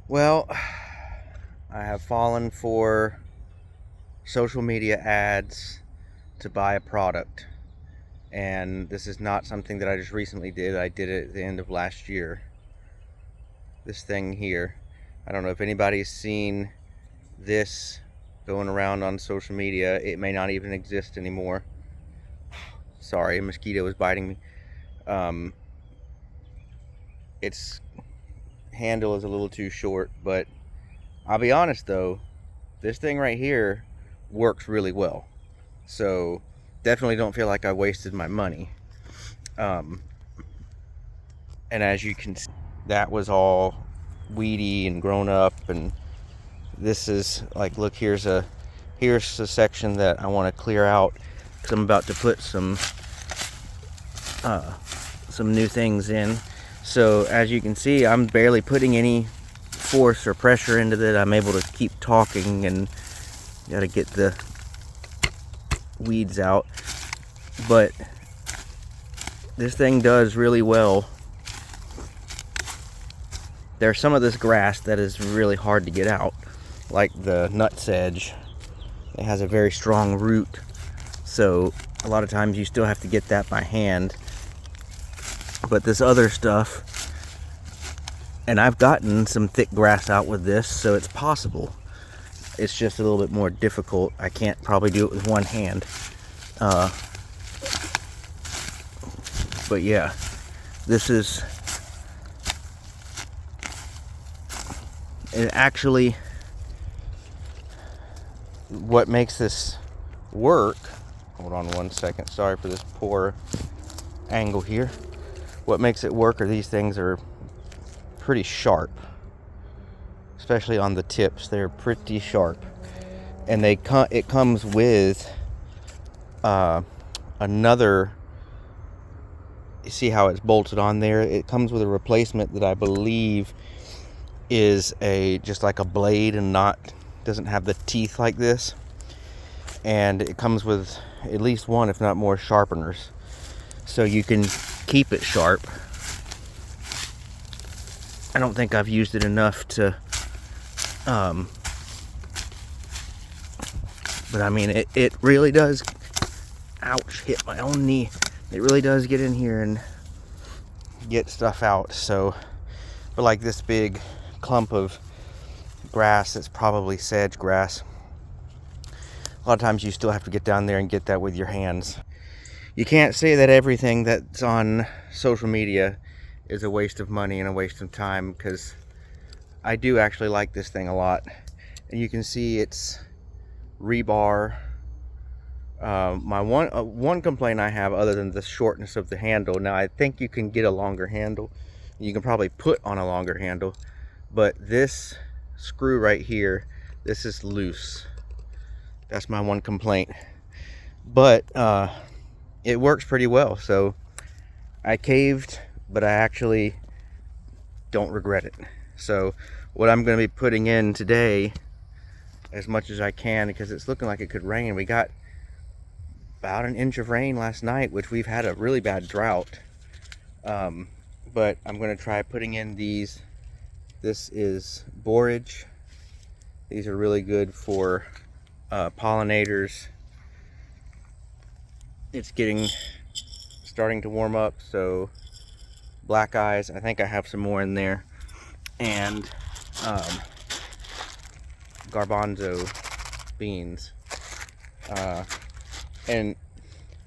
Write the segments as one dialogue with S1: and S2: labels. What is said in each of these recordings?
S1: Well, I have fallen for social media ads to buy a product. And this is not something that I just recently did. I did it at the end of last year. This thing here. I don't know if anybody's seen this going around on social media. It may not even exist anymore. Sorry, a mosquito is biting me. Its handle is a little too short, but I'll be honest though, this thing right here works really well. So definitely don't feel like I wasted my money. Um, and as you can see, that was all weedy and grown up, and this is like, look, here's a section that I want to clear out because I'm about to put some new things in. So as you can see, I'm barely putting any force or pressure into it. I'm able to keep talking and got to get the weeds out, but this thing does really well. There's some of this grass that is really hard to get out, like the nutsedge. It has a very strong root, so a lot of times you still have to get that by hand. But this other stuff, and I've gotten some thick grass out with this, so it's possible. It's just a little bit more difficult. I can't probably do it with one hand. But yeah, this is, and actually what makes this work, hold on one second, sorry for this poor angle here. What makes it work are these things are pretty sharp, especially on the tips. They're pretty sharp, and it comes with another, you see how it's bolted on there? It comes with a replacement that I believe is just like a blade and doesn't have the teeth like this, and it comes with at least one, if not more, sharpeners, so you can keep it sharp. I don't think I've used it enough to but I mean, it really does, ouch, hit my own knee. It really does get in here and get stuff out. So for like this big clump of grass, it's probably sedge grass, a lot of times you still have to get down there and get that with your hands. You can't say that everything that's on social media is a waste of money and a waste of time, because I do actually like this thing a lot. And you can see it's rebar. My one complaint I have, other than the shortness of the handle, now I think you can get a longer handle. You can probably put on a longer handle, but this screw right here, this is loose. That's my one complaint. But it works pretty well, so I caved, but I actually don't regret it. So what I'm going to be putting in today, as much as I can, because it's looking like it could rain. We got about an inch of rain last night, which we've had a really bad drought. But I'm going to try putting in these. This is borage. These are really good for pollinators. It's starting to warm up, so black eyes, I think I have some more in there, and garbanzo beans. And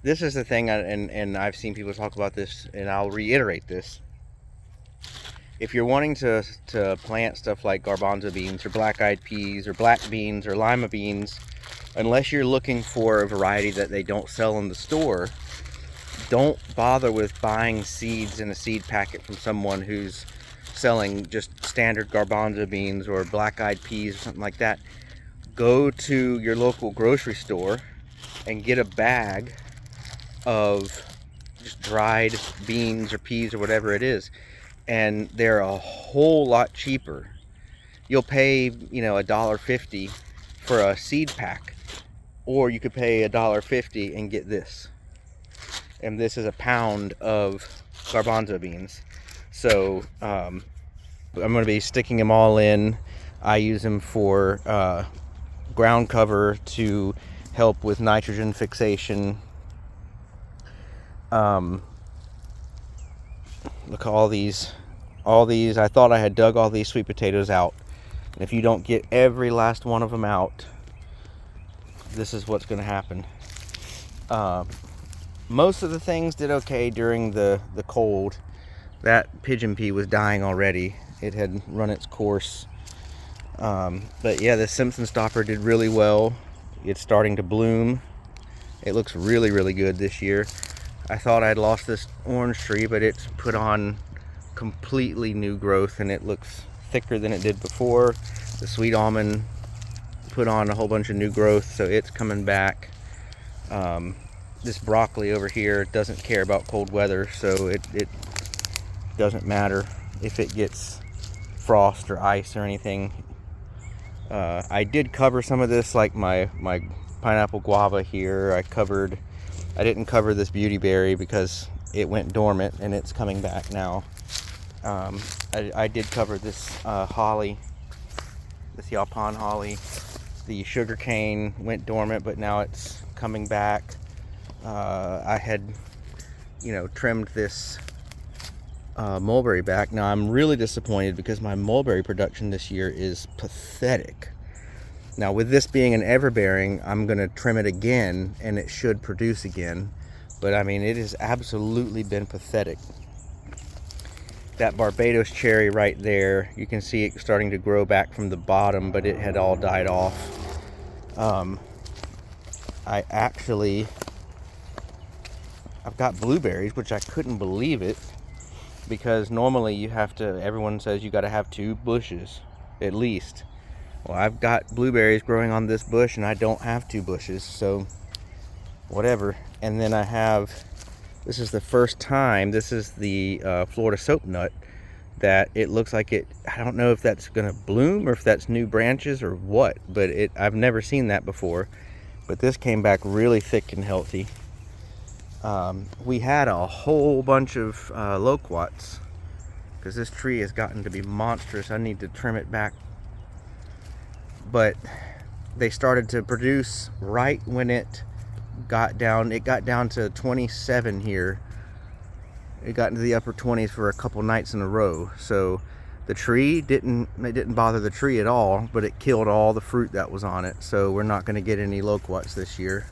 S1: this is the thing, and I've seen people talk about this, and I'll reiterate this. If you're wanting to plant stuff like garbanzo beans or black-eyed peas or black beans or lima beans, unless you're looking for a variety that they don't sell in the store, don't bother with buying seeds in a seed packet from someone who's selling just standard garbanzo beans or black-eyed peas or something like that. Go to your local grocery store and get a bag of just dried beans or peas or whatever it is, and they're a whole lot cheaper. You'll pay, $1.50 for a seed pack, or you could pay $1.50 and get this. And this is a pound of garbanzo beans. So I'm going to be sticking them all in. I use them for ground cover to help with nitrogen fixation. Look at all these. I thought I had dug all these sweet potatoes out. And if you don't get every last one of them out, this is what's going to happen. Most of the things did okay during the cold. That pigeon pea was dying already. It had run its course. But yeah, the Simpson stopper did really well. It's starting to bloom. It looks really, really good this year. I thought I'd lost this orange tree, but it's put on completely new growth, and it looks thicker than it did before. The sweet almond put on a whole bunch of new growth, so it's coming back. This broccoli over here doesn't care about cold weather, so it doesn't matter if it gets frost or ice or anything. I did cover some of this, like my pineapple guava here. I didn't cover this beautyberry because it went dormant, and it's coming back now. I did cover this holly, this Yaupon holly. The sugar cane went dormant, but now it's coming back. I had, trimmed this mulberry back. Now I'm really disappointed because my mulberry production this year is pathetic. Now with this being an everbearing, I'm going to trim it again and it should produce again. But I mean, it has absolutely been pathetic. That Barbados cherry right there, you can see it starting to grow back from the bottom, but it had all died off. I've got blueberries, which I couldn't believe it, because normally everyone says you got to have 2 bushes at least. Well, I've got blueberries growing on this bush and I don't have 2 bushes, so whatever. And then this is the first time, this is the Florida soap nut, that it looks like I don't know if that's gonna bloom or if that's new branches or what, but I've never seen that before. But this came back really thick and healthy. We had a whole bunch of loquats because this tree has gotten to be monstrous. I need to trim it back. But they started to produce right when it got down to 27 here. It got into the upper 20s for a couple nights in a row. So the tree didn't bother the tree at all, but it killed all the fruit that was on it. So we're not going to get any loquats this year,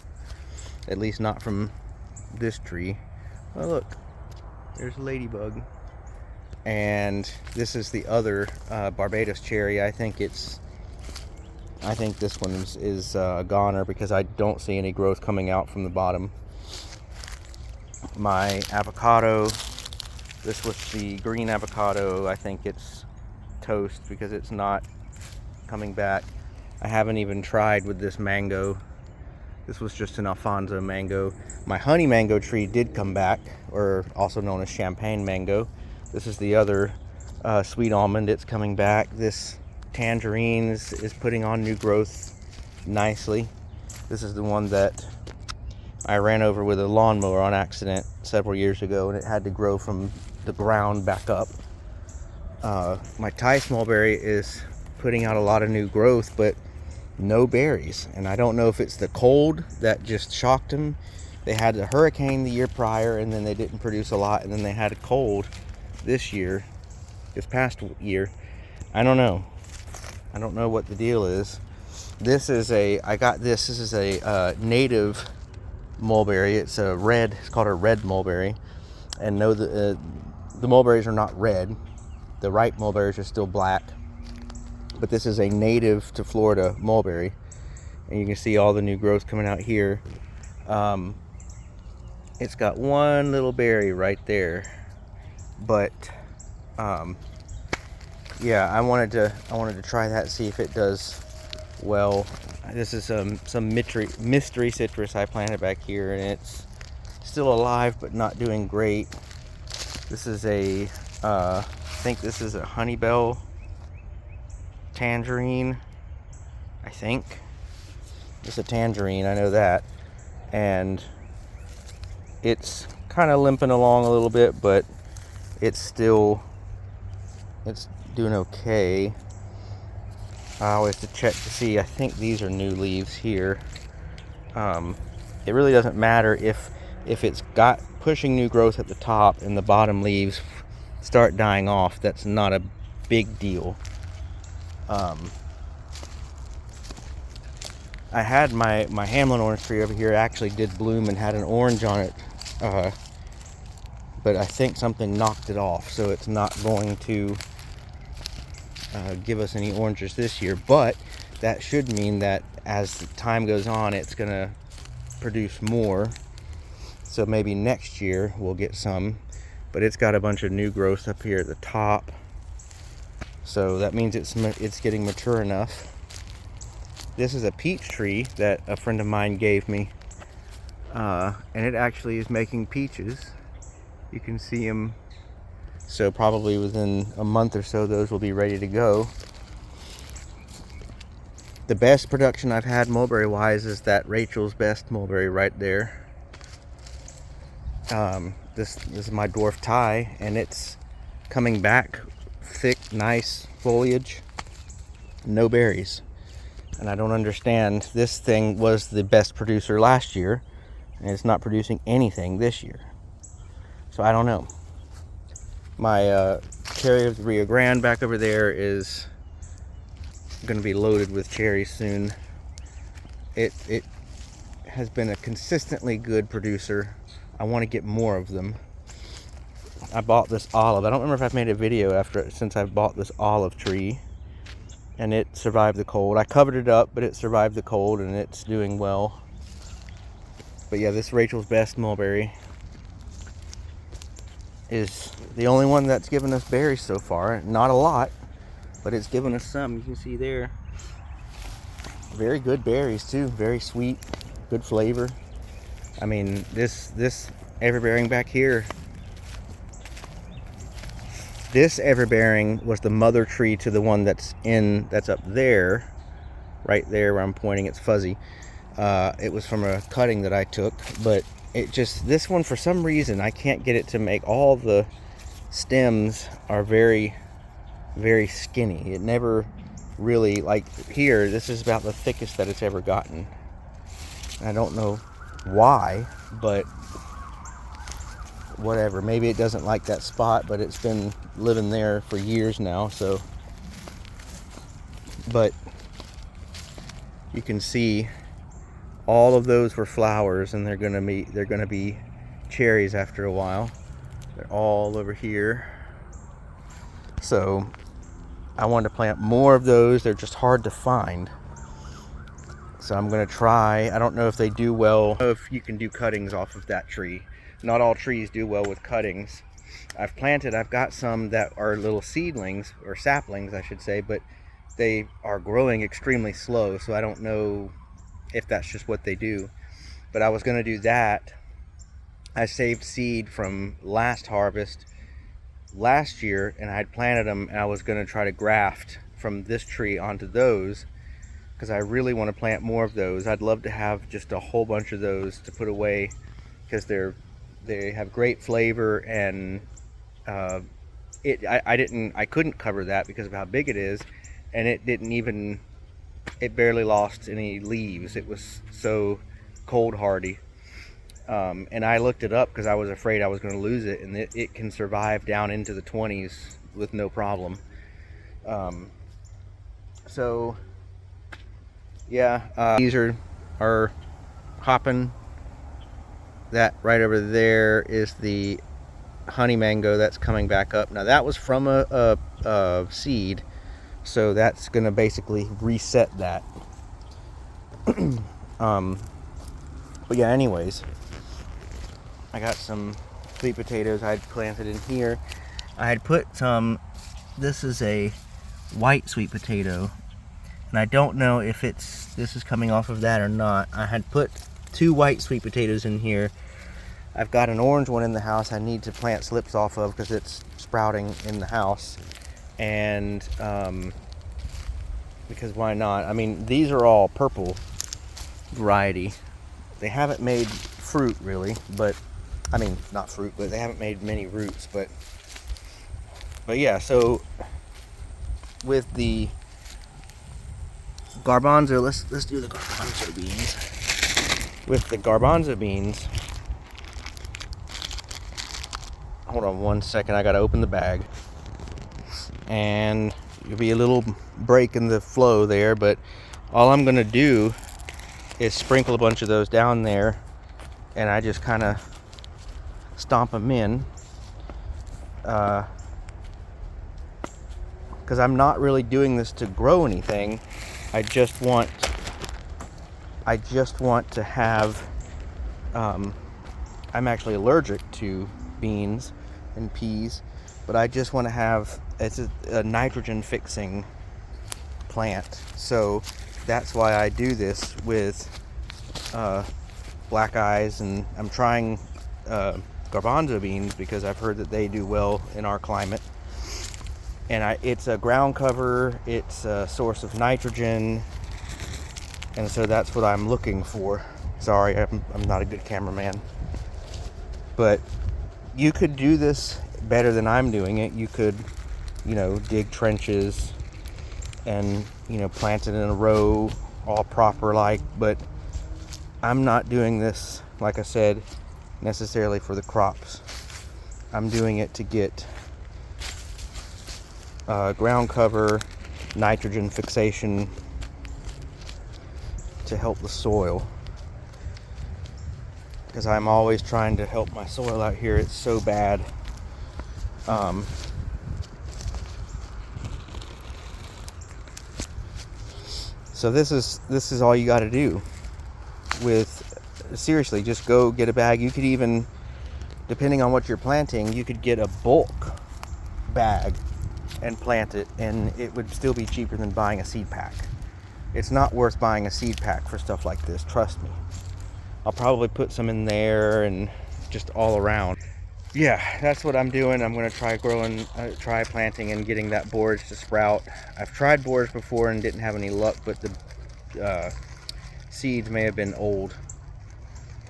S1: at least not from this tree. Oh look, there's a ladybug. And this is the other Barbados cherry. I think this one is a goner because I don't see any growth coming out from the bottom. My avocado, this was the green avocado. I think it's toast because it's not coming back. I haven't even tried with this mango. This was just an Alfonso mango. My honey mango tree did come back, or also known as champagne mango. This is the other sweet almond. It's coming back. This tangerine is putting on new growth nicely. This is the one that I ran over with a lawnmower on accident several years ago, and it had to grow from the ground back up. My Tice mulberry is putting out a lot of new growth, but no berries. And I don't know if it's the cold that just shocked them. They had a hurricane the year prior, and then they didn't produce a lot, and then they had a cold this past year. I don't know what the deal is. This is a native mulberry. It's called a red mulberry. And no, the mulberries are not red. The ripe mulberries are still black. But this is a native to Florida mulberry. And you can see all the new growth coming out here. It's got one little berry right there. But yeah, I wanted to try that, see if it does well. This is some mystery citrus I planted back here, and it's still alive but not doing great. This is I think this is a Honeybell tangerine. I think it's a tangerine, I know that. And it's kind of limping along a little bit, but it's doing okay. I always have to check to see. I think these are new leaves here. It really doesn't matter if it's got pushing new growth at the top and the bottom leaves start dying off. That's not a big deal. I had my Hamlin orange tree over here actually did bloom and had an orange on it, but I think something knocked it off, so it's not going to give us any oranges this year. But that should mean that as time goes on, it's gonna produce more, so maybe next year we'll get some. But it's got a bunch of new growth up here at the top, so that means it's getting mature enough. This is a peach tree that a friend of mine gave me, and it actually is making peaches. You can see them. So probably within a month or so, those will be ready to go. The best production I've had mulberry-wise is that Rachel's Best mulberry right there. This is my dwarf Thai, and it's coming back thick, nice foliage, no berries. And I don't understand. This thing was the best producer last year, and it's not producing anything this year. So I don't know. My cherry of the Rio Grande back over there is going to be loaded with cherries soon. It has been a consistently good producer. I want to get more of them. I bought this olive. I don't remember if I've made a video since I've bought this olive tree. And it survived the cold. I covered it up, but it survived the cold, and it's doing well. But yeah, this Rachel's Best mulberry is the only one that's given us berries so far. Not a lot, but it's given us some. You can see there. Very good berries too. Very sweet, good flavor. I mean, this everbearing back here. This everbearing was the mother tree to the one that's up there, right there where I'm pointing. It's fuzzy. It was from a cutting that I took, but this one, for some reason, I can't get it to make. All the stems are very, very skinny. It never really, like here, this is about the thickest that it's ever gotten. I don't know why, but whatever. Maybe it doesn't like that spot, but it's been living there for years now. So, but you can see all of those were flowers, and they're gonna be cherries after a while. They're all over here. So I wanted to plant more of those. They're just hard to find. So I'm gonna try. I don't know if they do well. I don't know if you can do cuttings off of that tree. Not all trees do well with cuttings. I've got some that are little seedlings, or saplings I should say, but they are growing extremely slow, so I don't know if that's just what they do. But I was going to do that. I saved seed from last harvest last year, and I had planted them, and I was going to try to graft from this tree onto those, because I really want to plant more of those. I'd love to have just a whole bunch of those to put away, because they have great flavor, and I couldn't cover that because of how big it is, and it barely lost any leaves. It was so cold hardy. And I looked it up because I was afraid I was going to lose it, and it can survive down into the 20s with no problem. So yeah, these are hopping. That right over there is the honey mango that's coming back up. Now that was from a seed, so that's gonna basically reset that. But yeah, anyways, I got some sweet potatoes I had planted in here. I had put some, this is a white sweet potato, and I don't know if this is coming off of that or not. I had put 2 white sweet potatoes in here. I've got an orange one in the house I need to plant slips off of because it's sprouting in the house. And because why not? I mean, these are all purple variety. They haven't made fruit really, but I mean, not fruit, but they haven't made many roots. But yeah, so with the garbanzo, let's do the garbanzo beans. With the garbanzo beans, hold on one second, I gotta open the bag. And there'll be a little break in the flow there, but all I'm gonna do is sprinkle a bunch of those down there, and I just kind of stomp them in, because I'm not really doing this to grow anything. I just want to have, I'm actually allergic to beans and peas, but I just want to have, it's a nitrogen fixing plant. So that's why I do this with black eyes, and I'm trying garbanzo beans because I've heard that they do well in our climate. And it's a ground cover, it's a source of nitrogen, and so that's what I'm looking for. Sorry, I'm not a good cameraman. But you could do this better than I'm doing it. You could, dig trenches and, plant it in a row, all proper like, but I'm not doing this, like I said, necessarily for the crops. I'm doing it to get ground cover, nitrogen fixation to help the soil, because I'm always trying to help my soil out here. It's so bad. So this is all you got to do. Seriously, just go get a bag. You could even, depending on what you're planting, you could get a bulk bag and plant it, and it would still be cheaper than buying a seed pack. It's not worth buying a seed pack for stuff like this, trust me. I'll probably put some in there and just all around. Yeah, that's what I'm doing. I'm going to try planting and getting that borage to sprout. I've tried borage before and didn't have any luck, but the seeds may have been old.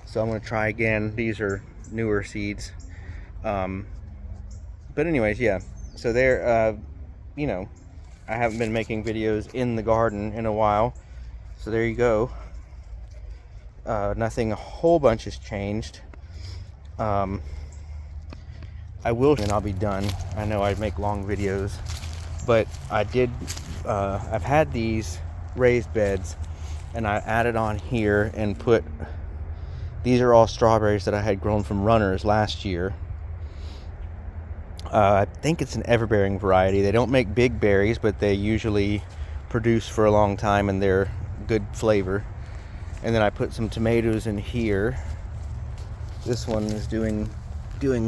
S1: So I'm going to try again. These are newer seeds. But anyways, yeah. So there, I haven't been making videos in the garden in a while. So there you go. Nothing a whole bunch has changed. I will, and I'll be done. I know I make long videos, but I've had these raised beds, and I added on here and put, these are all strawberries that I had grown from runners last year. I think it's an everbearing variety. They don't make big berries, but they usually produce for a long time, and they're good flavor. And then I put some tomatoes in here. This one is doing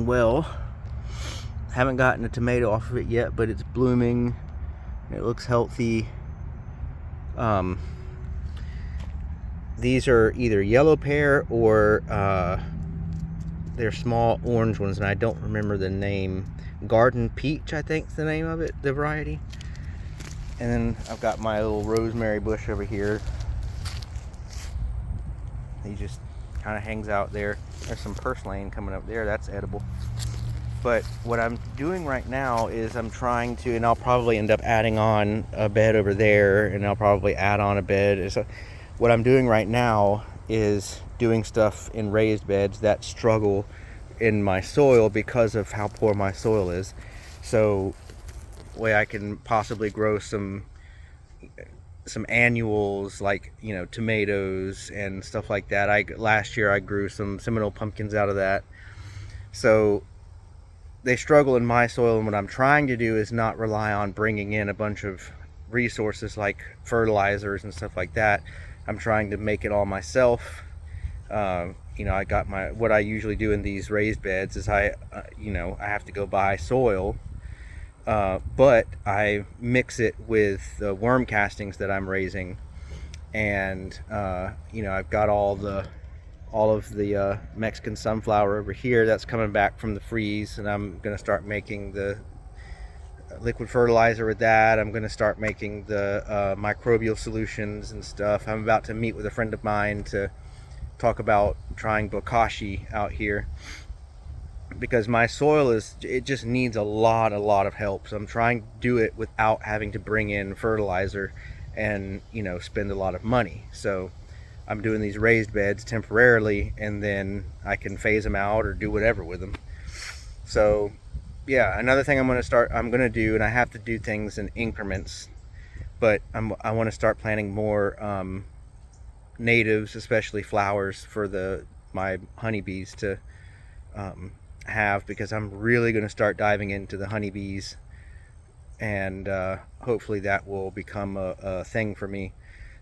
S1: well. Haven't gotten a tomato off of it yet, but it's blooming. It looks healthy. These are either yellow pear or they're small orange ones, and I don't remember the name. Garden peach, I think is the name of it, the variety. And then I've got my little rosemary bush over here. He just kind of hangs out there. There's some purslane coming up there. That's edible. But what I'm doing right now is I'm trying to, and I'll probably end up adding on a bed over there, and I'll probably add on a bed. So what I'm doing right now is doing stuff in raised beds that struggle in my soil because of how poor my soil is. So way I can possibly grow some annuals, like tomatoes and stuff like that. Last year I grew some Seminole pumpkins out of that. So they struggle in my soil, and what I'm trying to do is not rely on bringing in a bunch of resources like fertilizers and stuff like that. I'm trying to make it all myself. I got what I usually do in these raised beds is I have to go buy soil, but I mix it with the worm castings that I'm raising, and I've got all of the Mexican sunflower over here that's coming back from the freeze, and I'm going to start making the liquid fertilizer with that. I'm going to start making the microbial solutions and stuff. I'm about to meet with a friend of mine to talk about trying bokashi out here. because my soil it just needs a lot of help. So I'm trying to do it without having to bring in fertilizer and, you know, spend a lot of money. So I'm doing these raised beds temporarily, and then I can phase them out or do whatever with them. So yeah, another thing I'm going to do, and I have to do things in increments, but I want to start planting more natives, especially flowers for my honeybees to have, because I'm really going to start diving into the honeybees, and hopefully that will become a thing for me.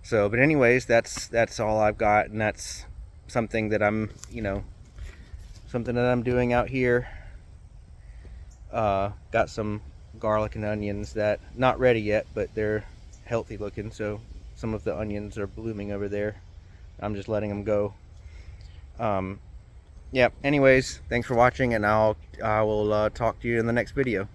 S1: So, but anyways, that's all I've got, and that's something that I'm, you know, something that I'm doing out here. Got some garlic and onions that not ready yet, but they're healthy looking. So some of the onions are blooming over there. I'm just letting them go. Yeah. Anyways, thanks for watching, and I will talk to you in the next video.